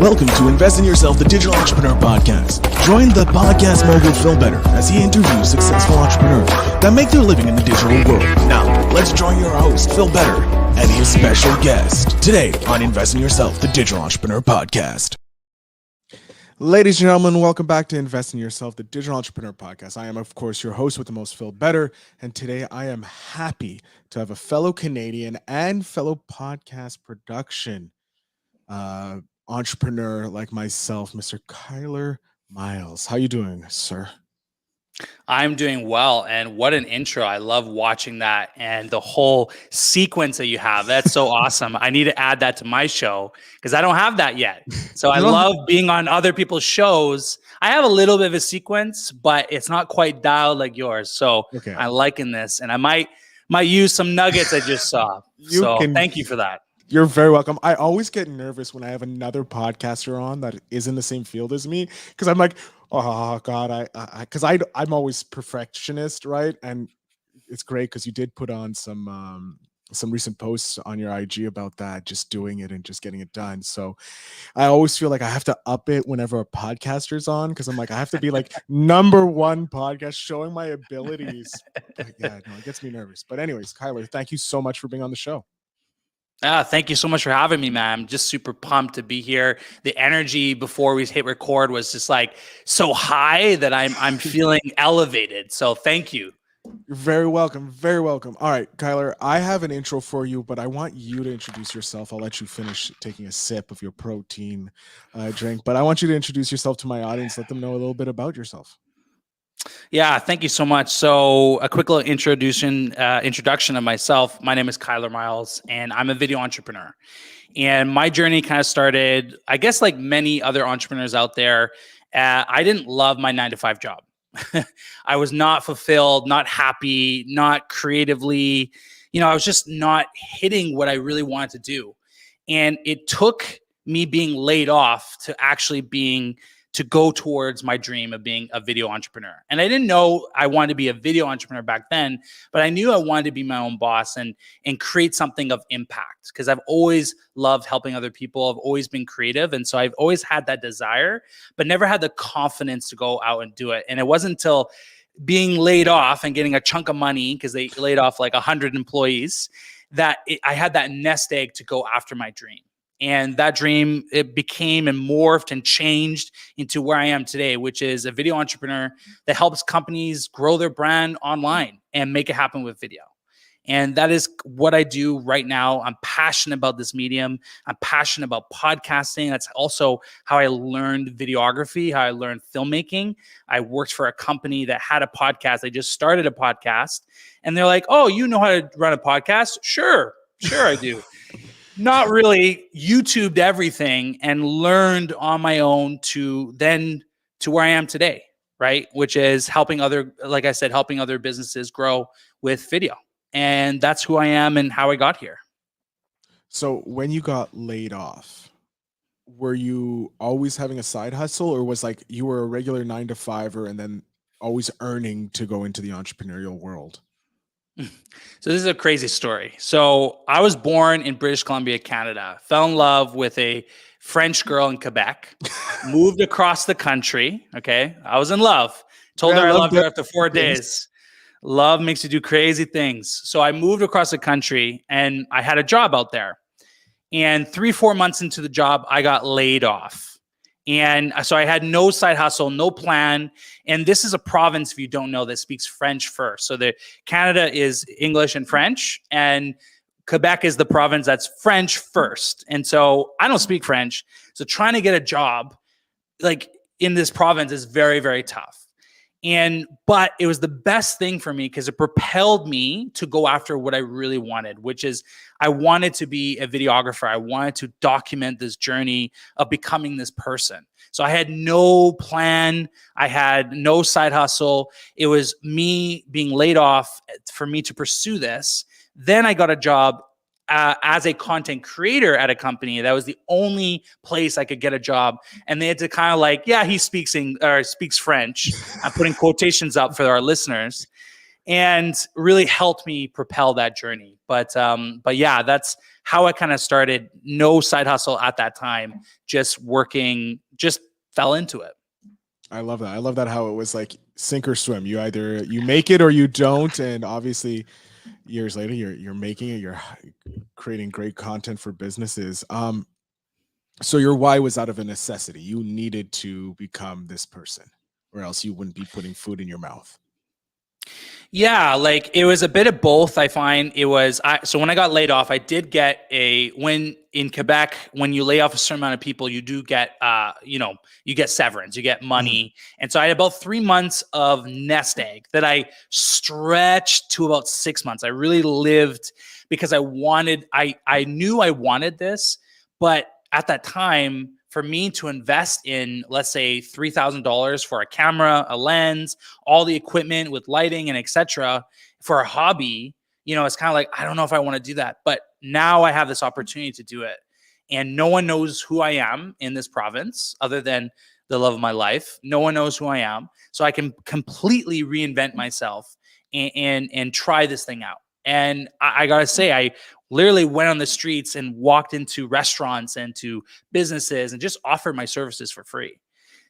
Welcome to Invest in Yourself, the Digital Entrepreneur Podcast. Join the podcast mogul Phil Better as he interviews successful entrepreneurs that make their living in the digital world. Now, let's join your host, Phil Better, and his special guest today on Invest in Yourself, the Digital Entrepreneur Podcast. Ladies and gentlemen, welcome back to Invest in Yourself, the Digital Entrepreneur Podcast. I am, of course, your host with the most, Phil Better, and today I am happy to have a fellow Canadian and fellow podcast production entrepreneur like myself, Mr. Kyler Miles. How you doing, sir? I'm doing well, and what an intro. I love watching that and the whole sequence that you have. That's so awesome. I need to add that to my show because I don't have that yet. So I love being on other people's shows. I have a little bit of a sequence, but it's not quite dialed like yours. So Okay. I'm liking this, and I might use some nuggets I just saw. Thank you for that. You're very welcome. I always get nervous when I have another podcaster on that is in the same field as me because I'm like, oh God, I'm always perfectionist, right? And it's great because you did put on some recent posts on your IG about that, just doing it and just getting it done. So I always feel like I have to up it whenever a podcaster's on because I'm like, I have to be like number one podcast showing my abilities. But yeah, no, it gets me nervous. But anyways, Kyler, thank you so much for being on the show. Thank you so much for having me, man. I'm just super pumped to be here. The energy before we hit record was just like so high that I'm feeling elevated. So thank you. You're very welcome. Very welcome. All right, Kyler, I have an intro for you, but I want you to introduce yourself. I'll let you finish taking a sip of your protein drink, but I want you to introduce yourself to my audience. Let them know a little bit about yourself. Yeah, thank you so much. So a quick little introduction of myself. My name is Kyler Miles, and I'm a video entrepreneur. And my journey kind of started, I guess, like many other entrepreneurs out there. I didn't love my 9-to-5 job. I was not fulfilled, not happy, not creatively. I was just not hitting what I really wanted to do. And it took me being laid off to go towards my dream of being a video entrepreneur. And I didn't know I wanted to be a video entrepreneur back then, but I knew I wanted to be my own boss and create something of impact because I've always loved helping other people. I've always been creative. And so I've always had that desire, but never had the confidence to go out and do it. And it wasn't until being laid off and getting a chunk of money because they laid off like 100 employees that I had that nest egg to go after my dream. And that dream, it became and morphed and changed into where I am today, which is a video entrepreneur that helps companies grow their brand online and make it happen with video. And that is what I do right now. I'm passionate about this medium. I'm passionate about podcasting. That's also how I learned videography, how I learned filmmaking. I worked for a company that had a podcast. They just started a podcast. And they're like, oh, you know how to run a podcast? Sure I do. Not really. YouTubed everything and learned on my own to where I am today, right? Which is helping other businesses grow with video. And that's who I am and how I got here. So when you got laid off, were you always having a side hustle or was like you were a regular 9-to-5er and then always earning to go into the entrepreneurial world? So this is a crazy story. So I was born in British Columbia, Canada, fell in love with a French girl in Quebec, moved across the country. Okay. I was in love. Told her I loved her after 4 days. Love makes you do crazy things. So I moved across the country and I had a job out there. And 3-4 months into the job, I got laid off. And so I had no side hustle, no plan. And this is a province, if you don't know, that speaks French first. So Canada is English and French, and Quebec is the province that's French first. And so I don't speak French. So trying to get a job like in this province is very, very tough. But it was the best thing for me because it propelled me to go after what I really wanted, which is I wanted to be a videographer. I wanted to document this journey of becoming this person. So I had no plan. I had no side hustle. It was me being laid off for me to pursue this. Then I got a job as a content creator at a company. That was the only place I could get a job. And they had to kind of like, yeah, he speaks French. I'm putting quotations up for our listeners, and really helped me propel that journey. But yeah, that's how I kind of started. No side hustle at that time, just working, just fell into it. I love that. I love that how it was like sink or swim. You either you make it or you don't. And obviously years later you're making it, you're creating great content for businesses. So your why was out of a necessity. You needed to become this person, or else you wouldn't be putting food in your mouth. Yeah, like it was a bit of both. I find it was so when I got laid off, I did get when in Quebec, when you lay off a certain amount of people, you do get you get severance, you get money. And so I had about 3 months of nest egg that I stretched to about 6 months. I really lived because I knew I wanted this, but at that time, for me to invest in, let's say, $3,000 for a camera, a lens, all the equipment with lighting and etc. for a hobby, it's kind of like, I don't know if I want to do that. But now I have this opportunity to do it. And no one knows who I am in this province other than the love of my life. No one knows who I am. So I can completely reinvent myself and try this thing out. And I got to say, I literally went on the streets and walked into restaurants and to businesses and just offered my services for free.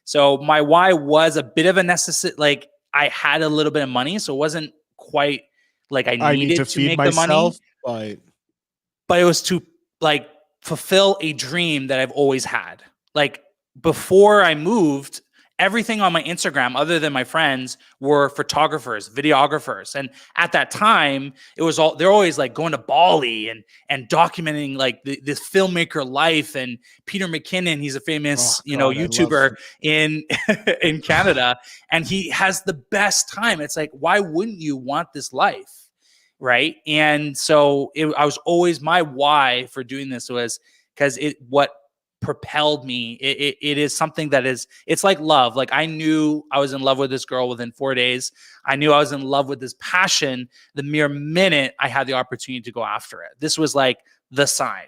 So my why was a bit of a necessity. Like I had a little bit of money, so it wasn't quite like I needed to feed make myself, the money. But it was to like fulfill a dream that I've always had. Like before I moved, everything on my Instagram, other than my friends, were photographers, videographers. And at that time, it was they're always like going to Bali and documenting like this filmmaker life. And Peter McKinnon, he's a famous, YouTuber in in Canada, and he has the best time. It's like, why wouldn't you want this life? Right. And so I was always, my why for doing this was because what propelled me. It is something that it's like love. Like I knew I was in love with this girl within 4 days. I knew I was in love with this passion the mere minute I had the opportunity to go after it. This was like the sign.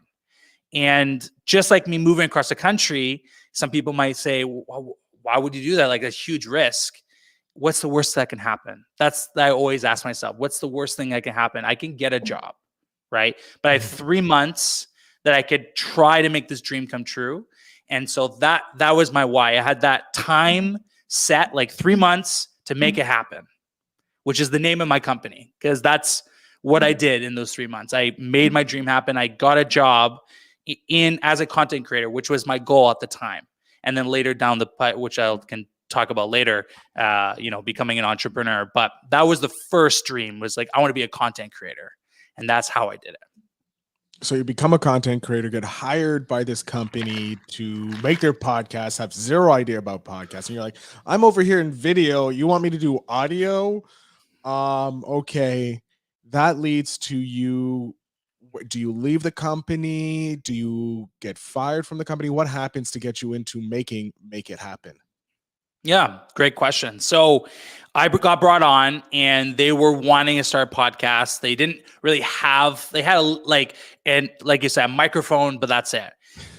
And just like me moving across the country, some people might say, well, why would you do that? Like a huge risk. What's the worst that can happen? I always ask myself, what's the worst thing that can happen? I can get a job, right? But I have 3 months that I could try to make this dream come true. And so that was my why. I had that time set, like 3 months to make it happen, which is the name of my company, because that's what I did in those 3 months. I made my dream happen. I got a job as a content creator, which was my goal at the time. And then later down the pipe, which I can talk about later, becoming an entrepreneur. But that was the first dream, was like, I want to be a content creator. And that's how I did it. So you become a content creator, get hired by this company to make their podcast, have zero idea about podcasts. And you're like, I'm over here in video. You want me to do audio? Okay. That leads to you. Do you leave the company? Do you get fired from the company? What happens to get you into make it happen? Yeah, great question. So I got brought on and they were wanting to start podcasts. They didn't really they had like you said, a microphone, but that's it.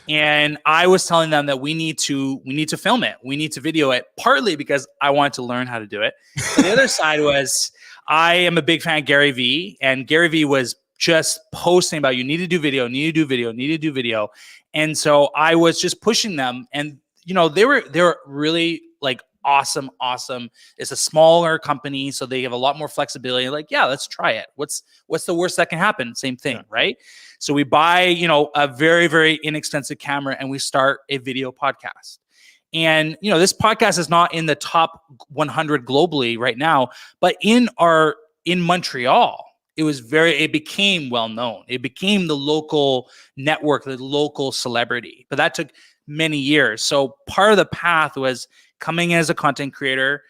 And I was telling them that we need to film it. We need to video it, partly because I wanted to learn how to do it. But the other side was, I am a big fan of Gary Vee, and Gary Vee was just posting about, you need to do video, need to do video, need to do video. And so I was just pushing them, and they were really like awesome. It's a smaller company, so they have a lot more flexibility. Like, yeah, let's try it. What's the worst that can happen? Same thing, yeah. Right? So we buy, a very, very inexpensive camera, and we start a video podcast. And, this podcast is not in the top 100 globally right now, but in Montreal, it became well known. It became the local network, the local celebrity, but that took many years. So part of the path was coming in as a content creator,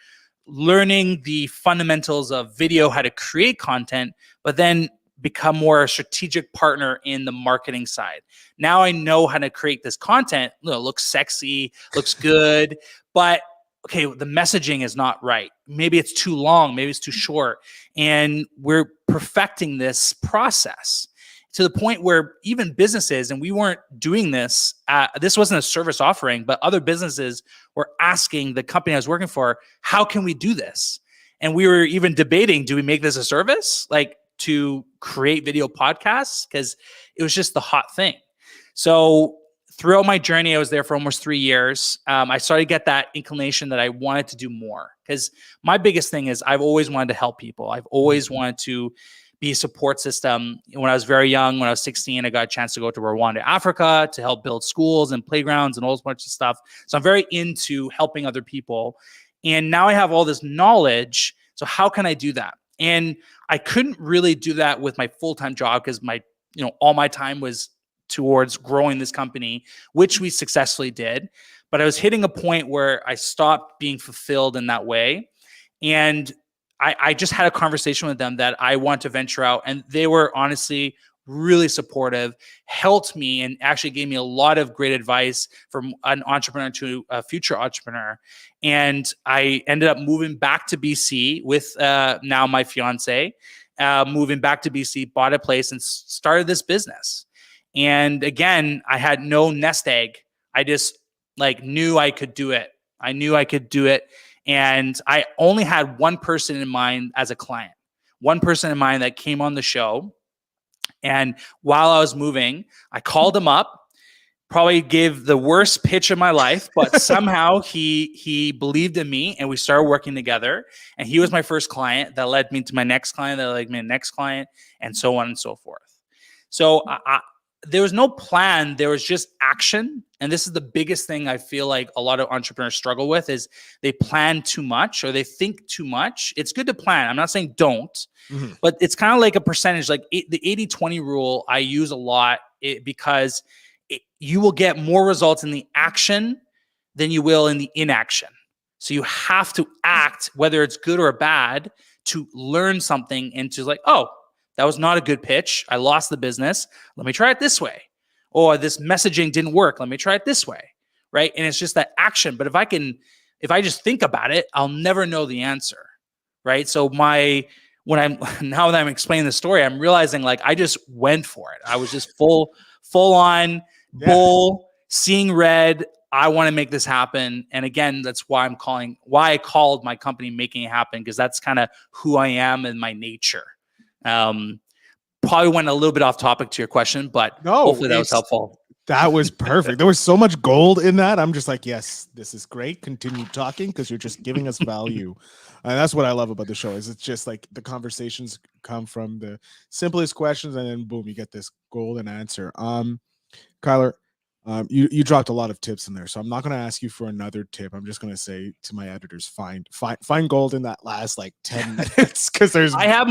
learning the fundamentals of video, how to create content, but then become more a strategic partner in the marketing side. Now I know how to create this content. Looks sexy, looks good, but okay, the messaging is not right. Maybe it's too long, maybe it's too short. And we're perfecting this process to the point where even businesses, and we weren't doing this, this wasn't a service offering, but other businesses were asking the company I was working for, how can we do this? And we were even debating, do we make this a service? Like, to create video podcasts because it was just the hot thing. So throughout my journey, I was there for almost 3 years. I started to get that inclination that I wanted to do more, because my biggest thing is I've always wanted to help people. I've always wanted to be a support system. When I was very young, when I was 16, I got a chance to go to Rwanda, Africa, to help build schools and playgrounds and all this bunch of stuff. So I'm very into helping other people. And now I have all this knowledge. So how can I do that? And I couldn't really do that with my full-time job, because all my time was towards growing this company, which we successfully did. But I was hitting a point where I stopped being fulfilled in that way. And I just had a conversation with them that I want to venture out. And they were honestly really supportive, helped me, and actually gave me a lot of great advice from an entrepreneur to a future entrepreneur. And I ended up moving back to BC with now my fiance, moving back to BC, bought a place and started this business. And again, I had no nest egg. I just knew I could do it. I knew I could do it. And I only had one person in mind as a client, one person in mind that came on the show. And while I was moving, I called him up, probably gave the worst pitch of my life, but somehow he believed in me and we started working together. And he was my first client that led me to my next client, that led me to my next client, and so on and so forth. So there was no plan. There was just action. And this is the biggest thing I feel like a lot of entrepreneurs struggle with, is they plan too much or they think too much. It's good to plan. I'm not saying don't, but it's kind of like a percentage, like the 80-20 rule I use a lot because you will get more results in the action than you will in the inaction. So you have to act, whether it's good or bad, to learn something and to that was not a good pitch. I lost the business. Let me try it this way. Or this messaging didn't work. Let me try it this way. Right. And it's just that action. But if I just think about it, I'll never know the answer. Right. So now that I'm explaining the story, I'm realizing I just went for it. I was just full on bull, seeing red. I want to make this happen. And again, that's why I called my company Making It Happen, because that's kind of who I am and my nature. Probably went a little bit off topic to your question, but hopefully that was helpful. That was perfect. There was so much gold in that. I'm just yes, this is great. Continue talking, because you're just giving us value. And that's what I love about the show, is it's just the conversations come from the simplest questions, and then boom, you get this golden answer. Kyler, you dropped a lot of tips in there, so I'm not going to ask you for another tip. I'm just going to say to my editors, find gold in that last 10 minutes, because I have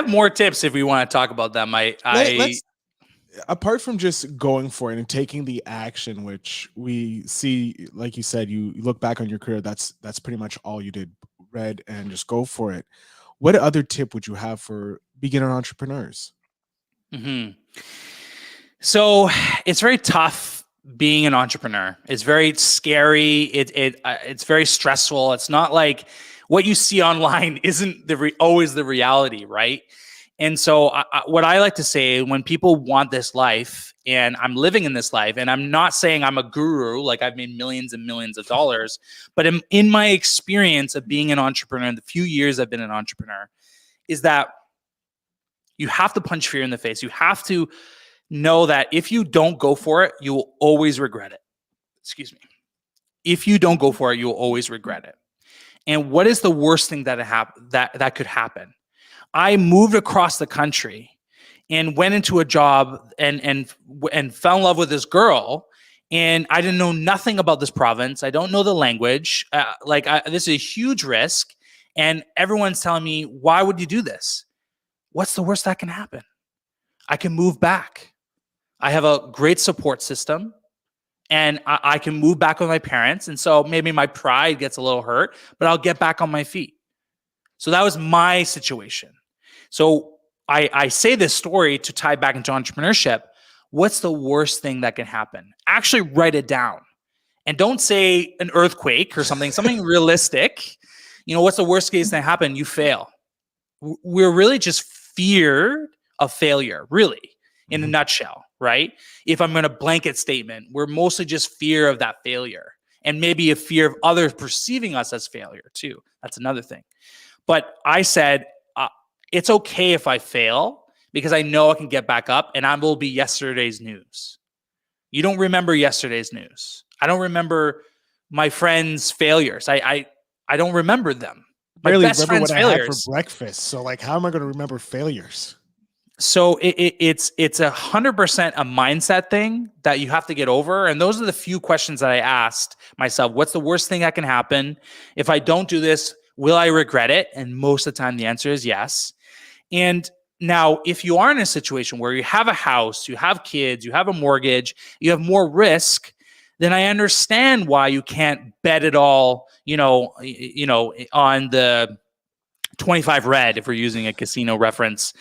more tips if we want to talk about them. Let's, apart from just going for it and taking the action, which we see, like you said, you look back on your career, that's pretty much all you did, read and just go for it. What other tip would you have for beginner entrepreneurs? So it's very tough being an entrepreneur. It's very scary. It's very stressful. It's not like what you see online isn't always the reality, right? And so what I like to say, when people want this life, and I'm living in this life, and I'm not saying I'm a guru, I've made millions and millions of dollars, but in my experience of being an entrepreneur, in the few years I've been an entrepreneur, is that you have to punch fear in the face. You have to know that if you don't go for it, you will always regret it. Excuse me. If you don't go for it, you will always regret it. And what is the worst thing that could happen? I moved across the country and went into a job and fell in love with this girl, and I didn't know nothing about this province. I don't know the language. This is a huge risk, and everyone's telling me, "Why would you do this?" What's the worst that can happen? I can move back. I have a great support system, and I can move back with my parents. And so maybe my pride gets a little hurt, but I'll get back on my feet. So that was my situation. So I say this story to tie back into entrepreneurship. What's the worst thing that can happen? Actually write it down, and don't say an earthquake or something realistic. What's the worst case that happen? You fail. We're really just feared of failure, really, in a nutshell, right? If I'm going to blanket statement, we're mostly just fear of that failure, and maybe a fear of others perceiving us as failure too. That's another thing. But I said, it's okay if I fail because I know I can get back up and I will be yesterday's news. You don't remember yesterday's news. I don't remember my friends' failures. I don't remember them. My Barely best remember friend's what I had for failures. breakfast. So like, how am I going to remember failures? So it's 100% a mindset thing that you have to get over. And those are the few questions that I asked myself. What's the worst thing that can happen? If I don't do this, will I regret it? And most of the time the answer is yes. And now, if you are in a situation where you have a house, you have kids, you have a mortgage, you have more risk, then I understand why you can't bet it all, on the 25 red, if we're using a casino reference,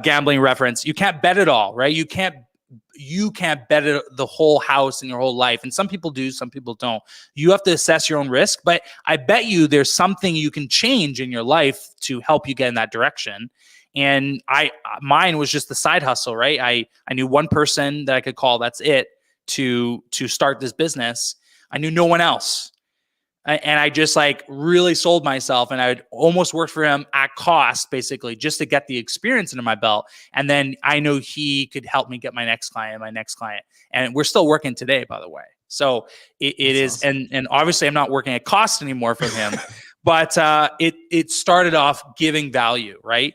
gambling reference. You can't bet it all, right? You can't bet it, the whole house and your whole life. And some people do, some people don't. You have to assess your own risk, but I bet you there's something you can change in your life to help you get in that direction. And mine was just the side hustle, right? I knew one person that I could call, that's it, to start this business. I knew no one else. And I just like really sold myself, and I would almost work for him at cost, basically, just to get the experience into my belt. And then I know he could help me get my next client. And we're still working today, by the way. So it is, awesome. And obviously I'm not working at cost anymore from him, but it started off giving value, right?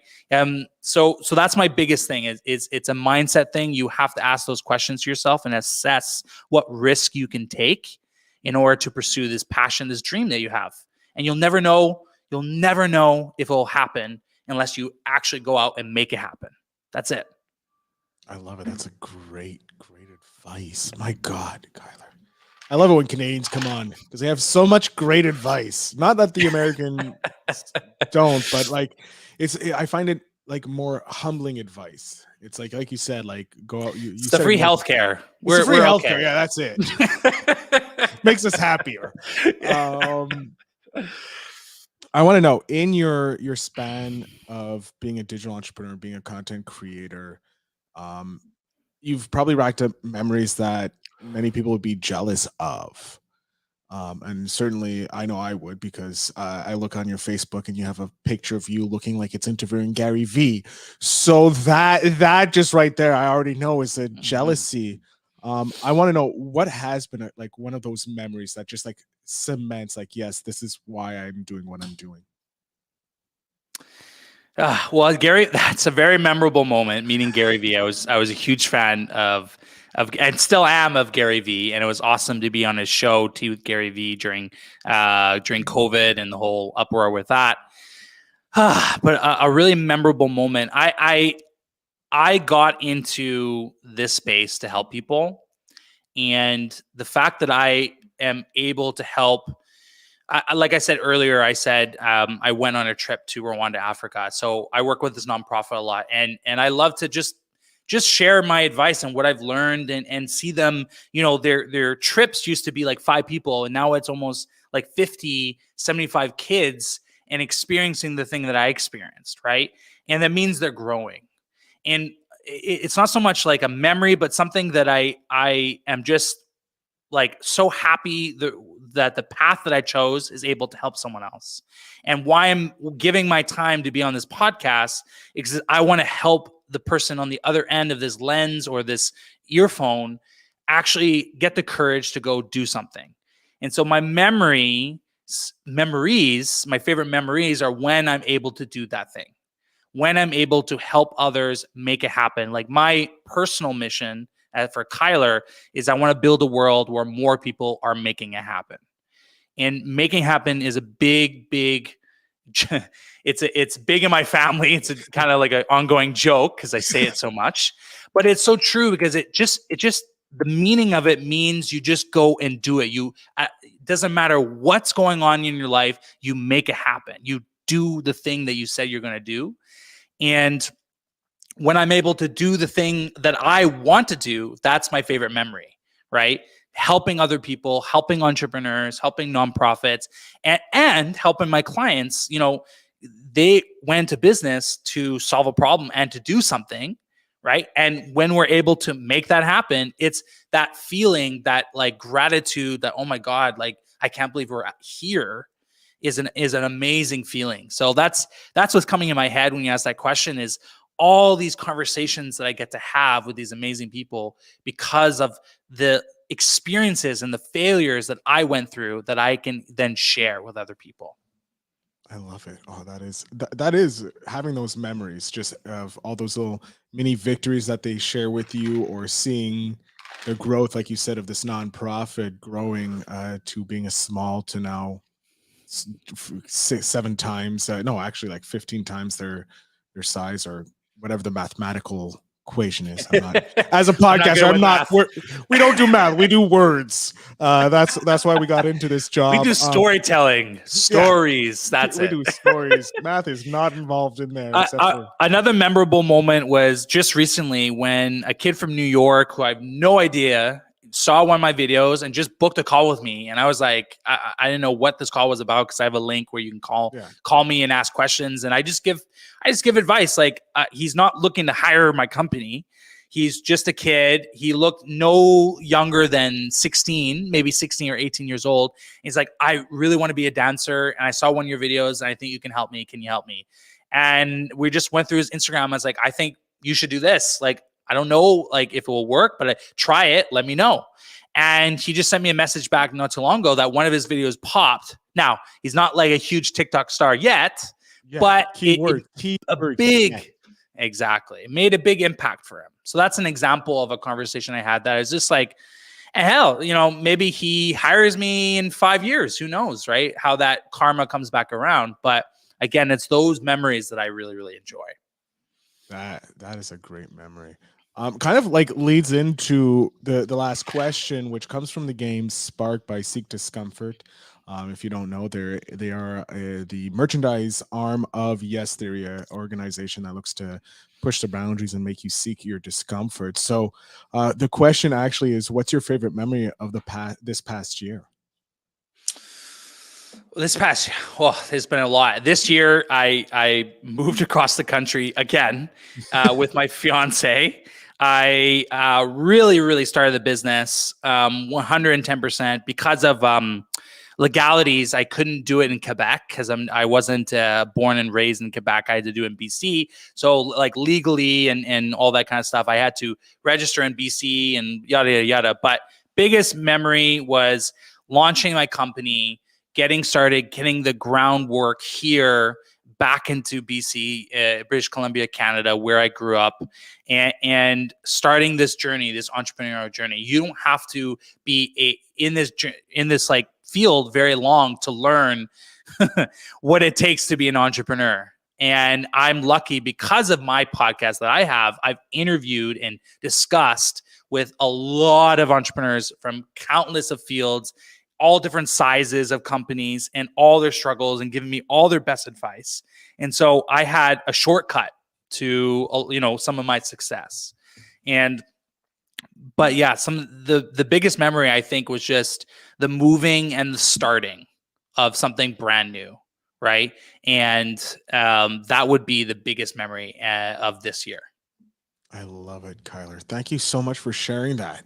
So that's my biggest thing is it's a mindset thing. You have to ask those questions to yourself and assess what risk you can take in order to pursue this passion, this dream that you have. And you'll never know if it'll happen unless you actually go out and make it happen. That's it. I love it. That's a great advice. My God, Kyler. I love it when Canadians come on because they have so much great advice. Not that the Americans don't, but like I find it like more humbling advice. It's like you said, like go out. It's the free healthcare. We're free healthcare. Okay. Yeah, that's it. Makes us happier. I want to know, in your span of being a digital entrepreneur, being a content creator, you've probably racked up memories that many people would be jealous of. And certainly I know I would, because I look on your Facebook and you have a picture of you looking like it's interviewing Gary Vee. So that just right there, I already know is a jealousy. I want to know what has been like one of those memories that just like cements like, yes, this is why I'm doing what I'm doing. Well, Gary, that's a very memorable moment, meeting Gary Vee. I was a huge fan of and still am of Gary Vee, and it was awesome to be on his show Tea with Gary Vee during COVID and the whole uproar with that. But a really memorable moment. I got into this space to help people, and the fact that I am able to help. Like I said earlier, I went on a trip to Rwanda, Africa. So I work with this nonprofit a lot, and I love to just share my advice and what I've learned and see them, their trips used to be like 5 people, and now it's almost like 50, 75 kids, and experiencing the thing that I experienced, right? And that means they're growing. And it's not so much like a memory, but something that I am just like so happy that the path that I chose is able to help someone else. And why I'm giving my time to be on this podcast is I want to help the person on the other end of this lens or this earphone actually get the courage to go do something. And so my memories, my favorite memories are when I'm able to do that thing, when I'm able to help others make it happen. Like my personal mission for Kyler is I want to build a world where more people are making it happen. And making happen is a big it's big in my family. It's a kind of like an ongoing joke because I say it so much, but it's so true because it just the meaning of it means you just go and do it. It doesn't matter what's going on in your life, you make it happen. You do the thing that you said you're going to do. And when I'm able to do the thing that I want to do, that's my favorite memory, right? Helping other people, helping entrepreneurs, helping nonprofits, and helping my clients. They went to business to solve a problem and to do something, right? And when we're able to make that happen, it's that feeling, that like gratitude, that, oh my God, like I can't believe we're here. is an amazing feeling. So that's what's coming in my head when you ask that question, is all these conversations that I get to have with these amazing people because of the experiences and the failures that I went through that I can then share with other people. I love it. Oh, that is having those memories, just of all those little mini victories that they share with you, or seeing the growth, like you said, of this nonprofit growing to being a small to now 7 times, no, actually like 15 times their size, or whatever the mathematical equation is. I'm not, as a podcaster, we don't do math, we do words. That's why we got into this job. We do storytelling, stories. Yeah, that's we it. do stories. Math is not involved in there. Another memorable moment was just recently when a kid from New York, who I have no idea, saw one of my videos and just booked a call with me. And I was like, I didn't know what this call was about, because I have a link where you can call me and ask questions. And I just give advice. Like, he's not looking to hire my company. He's just a kid. He looked no younger than 16, maybe 16 or 18 years old. He's like, I really want to be a dancer, and I saw one of your videos, and I think you can help me. Can you help me? And we just went through his Instagram. I was like, I think you should do this. Like, I don't know like if it will work, but try it. Let me know. And he just sent me a message back not too long ago that one of his videos popped. Now, he's not like a huge TikTok star yet, but exactly. It made a big impact for him. So that's an example of a conversation I had that is just like, and hell, maybe he hires me in 5 years. Who knows, right? How that karma comes back around. But again, it's those memories that I really, really enjoy. That is a great memory. Kind of like leads into the last question, which comes from the game Spark by Seek Discomfort. If you don't know, they are the merchandise arm of Yes Theory, an organization that looks to push the boundaries and make you seek your discomfort. So the question actually is, what's your favorite memory of this past year? There's been a lot. This year, I moved across the country again with my fiance. I really, really started the business 110% because of legalities. I couldn't do it in Quebec because I wasn't born and raised in Quebec. I had to do it in BC. So like legally and all that kind of stuff, I had to register in BC and yada, yada, yada. But biggest memory was launching my company, getting started, getting the groundwork here back into BC, British Columbia, Canada, where I grew up, and starting this journey, this entrepreneurial journey. You don't have to be in this like field very long to learn what it takes to be an entrepreneur. And I'm lucky because of my podcast that I have. I've interviewed and discussed with a lot of entrepreneurs from countless of fields, all different sizes of companies, and all their struggles, and giving me all their best advice. And so I had a shortcut to, some of my success. But yeah, the biggest memory I think was just the moving and the starting of something brand new. Right. And that would be the biggest memory of this year. I love it, Kyler. Thank you so much for sharing that.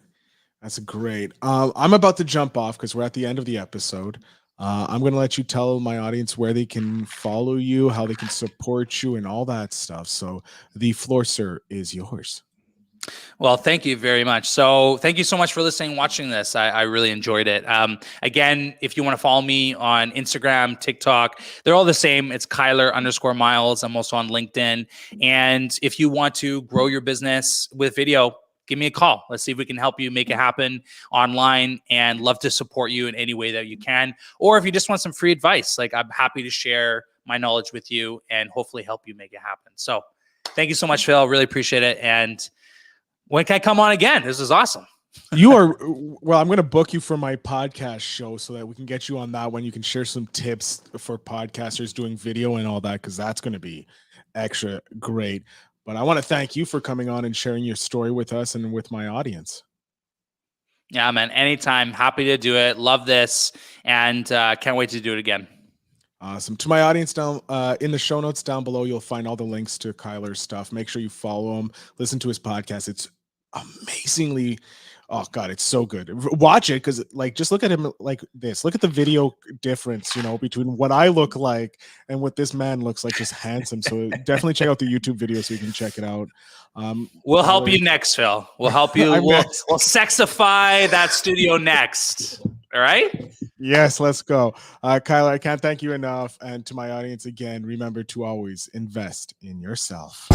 That's great. I'm about to jump off because we're at the end of the episode. I'm going to let you tell my audience where they can follow you, how they can support you, and all that stuff. So the floor, sir, is yours. Well, thank you very much. So thank you so much for listening and watching this. I really enjoyed it. Again, if you want to follow me on Instagram, TikTok, they're all the same. It's Kyler_Miles. I'm also on LinkedIn. And if you want to grow your business with video, give me a call. Let's see if we can help you make it happen online, and love to support you in any way that you can. Or if you just want some free advice, like I'm happy to share my knowledge with you and hopefully help you make it happen. So thank you so much, Phil. Really appreciate it. And when can I come on again? This is awesome. Well, I'm going to book you for my podcast show so that we can get you on that one. You can share some tips for podcasters doing video and all that, because that's going to be extra great. But I want to thank you for coming on and sharing your story with us and with my audience. Yeah, man. Anytime. Happy to do it. Love this. And can't wait to do it again. Awesome. To my audience, down in the show notes down below, you'll find all the links to Kyler's stuff. Make sure you follow him, listen to his podcast. It's amazingly Oh God, it's so good. Watch it because like just look at him like this. Look at the video difference, between what I look like and what this man looks like, just handsome. So definitely check out the YouTube video so you can check it out. We'll help you next, Phil. We'll help you. We'll sexify that studio next. All right? Yes, let's go. Kyler, I can't thank you enough. And to my audience again, remember to always invest in yourself.